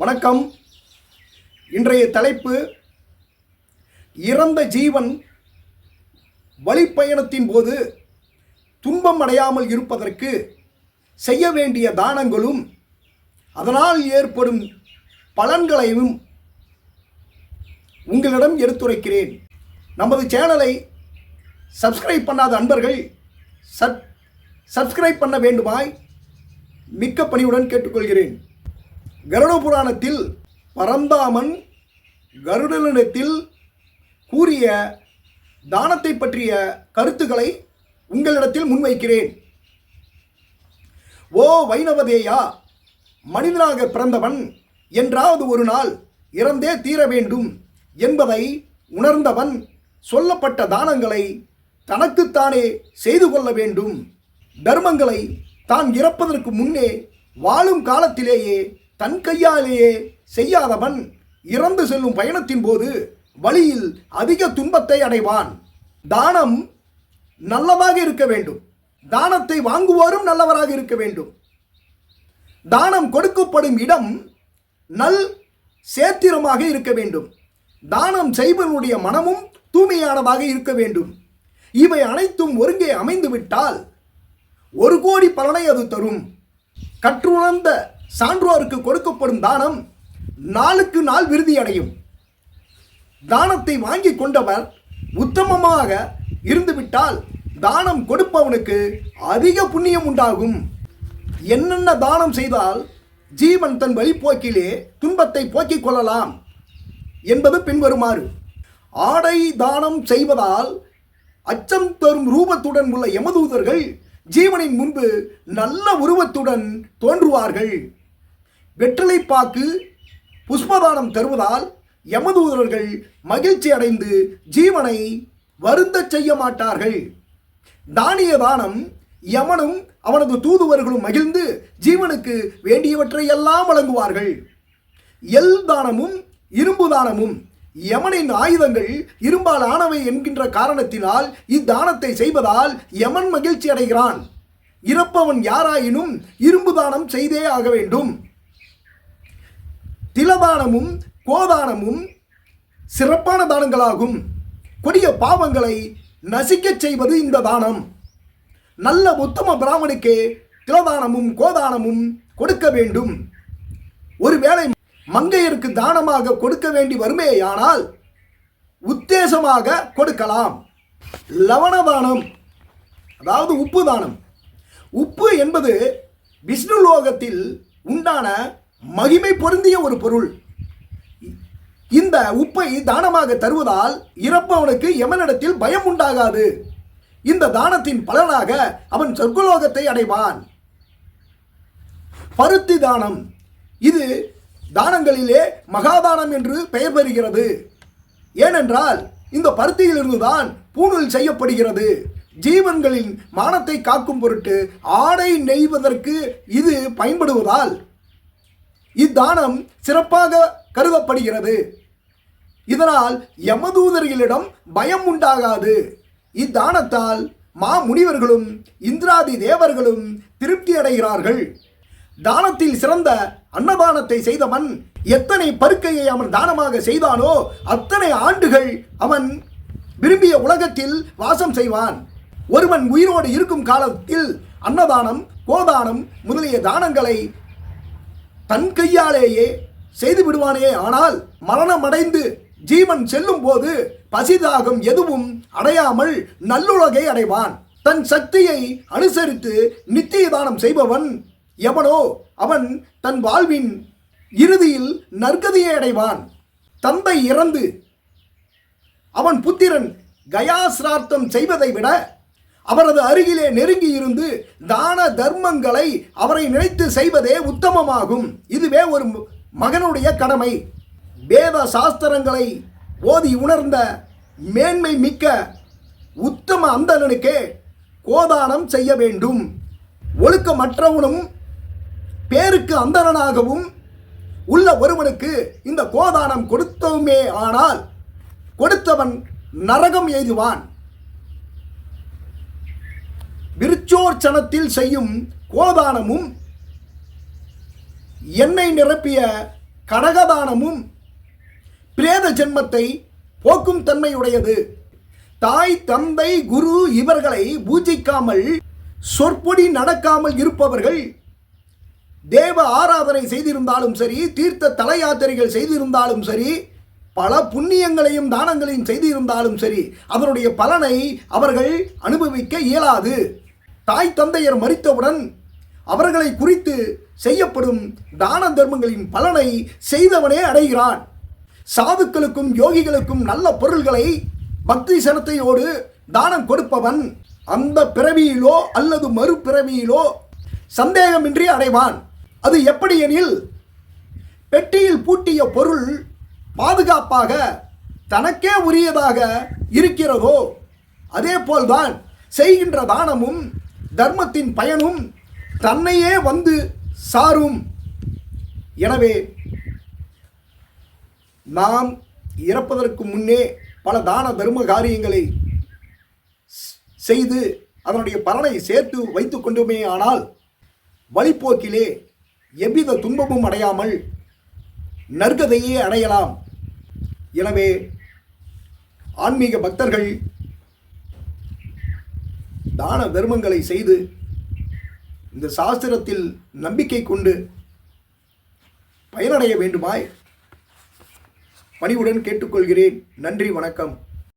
வணக்கம். இன்றைய தலைப்பு இறந்த ஜீவன் வழிப்பயணத்தின் போது துன்பம் அடையாமல் இருப்பதற்கு செய்ய வேண்டிய தானங்களும் அதனால் ஏற்படும் பலன்களையும் உங்களிடம் எடுத்துரைக்கிறேன். நமது சேனலை சப்ஸ்கிரைப் பண்ணாத அன்பர்கள் சப்ஸ்கிரைப் பண்ண வேண்டுமாய் மிக்க பணிவுடன் கேட்டுக்கொள்கிறேன். கருட புராணத்தில் பரந்தாமன் கருடனிடத்தில் கூறிய தானத்தை பற்றிய கருத்துக்களை உங்களிடத்தில் முன்வைக்கிறேன். ஓ வைணவதேயா, மனிதனாக பிறந்தவன் என்றாவது ஒரு நாள் இறந்தே தீர வேண்டும் என்பதை உணர்ந்தவன் சொல்லப்பட்ட தானங்களை தனக்குத்தானே செய்து கொள்ள வேண்டும். தர்மங்களை தான் இறப்பதற்கு முன்னே வாழும் காலத்திலேயே தன் கையாலேயே செய்யாதவன் இறந்து செல்லும் பயணத்தின் போது வழியில் அதிக துன்பத்தை அடைவான். தானம் நல்லதாக இருக்க வேண்டும். தானத்தை வாங்குவோரும் நல்லவராக இருக்க வேண்டும். தானம் கொடுக்கப்படும் இடம் நல் சேத்திரமாக இருக்க வேண்டும். தானம் செய்வனுடைய மனமும் தூய்மையானதாக இருக்க வேண்டும். இவை அனைத்தும் ஒருங்கே அமைந்துவிட்டால் 1 கோடி பலனை அது தரும். கற்றுணர்ந்த சான்றோருக்கு கொடுக்கப்படும் தானம் நாளுக்கு நாள் விருதி அடையும். தானத்தை வாங்கி கொண்டவர் உத்தமமாக இருந்துவிட்டால் தானம் கொடுப்பவனுக்கு அதிக புண்ணியம் உண்டாகும். என்னென்ன தானம் செய்தால் ஜீவன் தன் வழிப்போக்கிலே துன்பத்தை போக்கிக் கொள்ளலாம் என்பது பின்வருமாறு. ஆடை தானம் செய்வதால் அச்சம் தரும் ரூபத்துடன் உள்ள யமதூதர்கள் ஜீவனின் முன்பு நல்ல உருவத்துடன் தோன்றுவார்கள். வெற்றிலைப்பாக்கு புஷ்பதானம் தருவதால் யமதூதர்கள் மகிழ்ச்சி அடைந்து ஜீவனை வருந்த செய்ய மாட்டார்கள். தானிய தானம் யமனும் அவனது தூதுவர்களும் மகிழ்ந்து ஜீவனுக்கு வேண்டியவற்றை எல்லாம் வழங்குவார்கள். எல் தானமும் இரும்பு தானமும் யமனின் ஆயுதங்கள் இரும்பால் ஆனவை என்கின்ற காரணத்தினால் இத்தானத்தை செய்வதால் யமன் மகிழ்ச்சி அடைகிறான். இறப்பவன் யாராயினும் இரும்பு தானம் செய்தே ஆக வேண்டும். திலதானமும் கோதானமும் சிறப்பான தானங்களாகும். கொடிய பாவங்களை நசிக்கச் செய்வது இந்த தானம். நல்ல உத்தம பிராமணுக்கே திலதானமும் கோதானமும் கொடுக்க வேண்டும். ஒருவேளை மங்கையருக்கு தானமாக கொடுக்க வேண்டி வருமேயானால் உத்தேசமாக கொடுக்கலாம். லவணதானம், அதாவது உப்பு தானம். உப்பு என்பது விஷ்ணு லோகத்தில் உண்டான மகிமை பொருந்திய ஒரு பொருள். இந்த உப்பை தானமாக தருவதால் இறப்பவனுக்கு யமனிடத்தில் பயம் உண்டாகாது. இந்த தானத்தின் பலனாக அவன் சொர்க்கலோகத்தை அடைவான். பருத்தி தானம், இது தானங்களிலே மகாதானம் என்று பெயர் பெறுகிறது. ஏனென்றால் இந்த பருத்தியிலிருந்துதான் பூணூல் செய்யப்படுகிறது. ஜீவன்களின் மானத்தை காக்கும் பொருட்டு ஆடை நெய்வதற்கு இது பயன்படுவதால் இத்தானம் சிறப்பாக கருதப்படுகிறது. இதனால் யமதூதர்களிடம் பயம் உண்டாகாது. இத்தானத்தால் மாமுனிவர்களும் இந்திராதி தேவர்களும் திருப்தி அடைகிறார்கள். தானத்தில் சிறந்த அன்னதானத்தை செய்தவன் எத்தனை பருக்கையை அவன் தானமாக செய்தானோ அத்தனை ஆண்டுகள் அவன் விரும்பிய உலகத்தில் வாசம் செய்வான். ஒருவன் உயிரோடு இருக்கும் காலத்தில் அன்னதானம், கோதானம் முதலிய தானங்களை தன் கையாலேயே செய்து விடுவானே. ஆனால் மரணமடைந்து ஜீவன் செல்லும் போது பசிதாகம் எதுவும் அடையாமல் நல்லுலகை அடைவான். தன் சக்தியை அனுசரித்து நித்திய தானம் செய்பவன் எவனோ அவன் தன் வாழ்வின் இறுதியில் நற்கதியை அடைவான். தந்தை இறந்து அவன் புத்திரன் கயாசிரார்த்தம் செய்வதை விட அவரது அருகிலே நெருங்கி இருந்து தான தர்மங்களை அவரை நினைத்து செய்வதே உத்தமமாகும். இதுவே ஒரு மகனுடைய கடமை. வேத சாஸ்திரங்களை ஓதி உணர்ந்த மேன்மை மிக்க உத்தம அந்தணனுக்கே கோதானம் செய்ய வேண்டும். ஒழுக்கமற்றவனும் பேருக்கு அந்தணனாகவும் உள்ள ஒருவனுக்கு இந்த கோதானம் கொடுத்தவுமே ஆனால் கொடுத்தவன் நரகம் எய்துவான். விருச்சோர்ச்சனத்தில் செய்யும் கோதானமும் எண்ணெய் நிரப்பிய கடகதானமும் பிரேத ஜென்மத்தை போக்கும் தன்மையுடையது. தாய், தந்தை, குரு இவர்களை பூஜிக்காமல் சொற்பொடி நடக்காமல் இருப்பவர்கள் தேவ ஆராதனை செய்திருந்தாலும் சரி, தீர்த்த தல யாத்திரைகள் செய்திருந்தாலும் சரி, பல புண்ணியங்களையும் தானங்களையும் செய்திருந்தாலும் சரி, அதனுடைய பலனை அவர்கள் அனுபவிக்க இயலாது. தாய் தந்தையர் மரித்தவுடன் அவர்களை குறித்து செய்யப்படும் தான தர்மங்களின் பலனை செய்தவனே அடைகிறான். சாதுக்களுக்கும் யோகிகளுக்கும் நல்ல பொருள்களை பக்தி சனத்தையோடு தானம் கொடுப்பவன் அந்த பிறவியிலோ அல்லது மறுபிறவியிலோ சந்தேகமின்றி அடைவான். அது எப்படி எனில், பெட்டியில் பூட்டிய பொருள் பாதுகாப்பாக தனக்கே உரியதாக இருக்கிறதோ அதே போல்தான் செய்கின்ற தானமும் தர்மத்தின் பயனும் தன்னையே வந்து சாரும். எனவே நாம் இறப்பதற்கு முன்னே பல தான தர்ம காரியங்களை செய்து அதனுடைய பலனை சேர்த்து வைத்து கொண்டுமே ஆனால் வழிப்போக்கிலே எவ்வித துன்பமும் அடையாமல் நற்கதையே அடையலாம். எனவே ஆன்மீக பக்தர்கள் தான தர்மங்களை செய்து இந்த சாஸ்திரத்தில் நம்பிக்கை கொண்டு பயனடைய வேண்டுமாய் பணிவுடன் கேட்டுக்கொள்கிறேன். நன்றி, வணக்கம்.